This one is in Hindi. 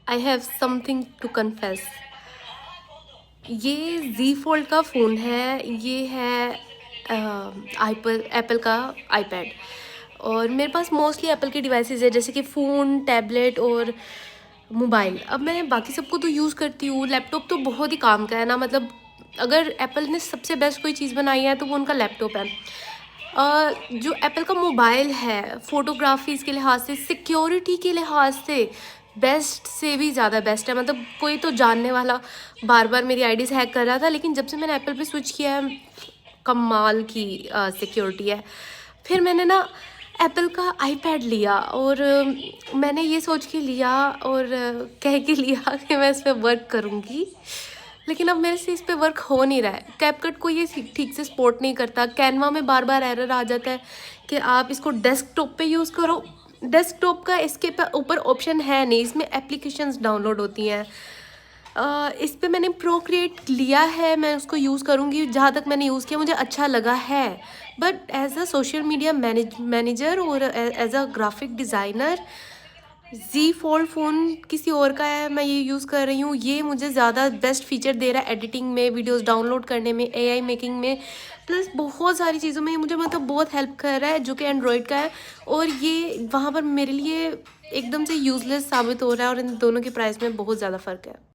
I have something to confess. ये जी फोल्ड का फ़ोन है, ये है एप्पल एप्पल का आईपैड। और मेरे पास मोस्टली एप्पल के डिवाइसेस है, जैसे कि फ़ोन, टैबलेट और मोबाइल। अब मैं बाकी सबको तो यूज़ करती हूँ, लैपटॉप तो बहुत ही काम का है ना, मतलब अगर एप्पल ने सबसे बेस्ट कोई चीज़ बनाई है तो वो उनका लैपटॉप है। जो एप्पल का मोबाइल है, फ़ोटोग्राफीज़ के लिहाज से, सिक्योरिटी के लिहाज से बेस्ट से भी ज़्यादा बेस्ट है। मतलब कोई तो जानने वाला बार बार मेरी आईडीज़ हैक कर रहा था, लेकिन जब से मैंने एप्पल पे स्विच किया है, कमाल की सिक्योरिटी है। फिर मैंने ना एप्पल का आईपैड लिया, और मैंने ये सोच के लिया और कह के लिया कि मैं इस पे वर्क करूँगी, लेकिन अब मेरे से इस पे वर्क हो नहीं रहा है। कैपकट को ये ठीक से सपोर्ट नहीं करता, कैनवा में बार बार एरर आ जाता है कि आप इसको डेस्कटॉप पे यूज़ करो। डेस्कटॉप का इसके ऊपर ऑप्शन है नहीं, इसमें एप्लीकेशंस डाउनलोड होती हैं। इस पे मैंने प्रोक्रिएट लिया है, मैं उसको यूज़ करूँगी। जहाँ तक मैंने यूज़ किया मुझे अच्छा लगा है, but as a social media manager और as a graphic designer, G fold phone किसी और का है, मैं ये यूज़ कर रही हूँ। ये मुझे ज़्यादा बेस्ट फीचर दे रहा है एडिटिंग में, वीडियोस डाउनलोड करने में, एआई मेकिंग में, प्लस बहुत सारी चीज़ों में ये मुझे मतलब बहुत हेल्प कर रहा है, जो कि एंड्रॉयड का है। और ये वहाँ पर मेरे लिए एकदम से यूज़लेस साबित हो रहा है, और इन दोनों के प्राइस में बहुत ज़्यादा फ़र्क है।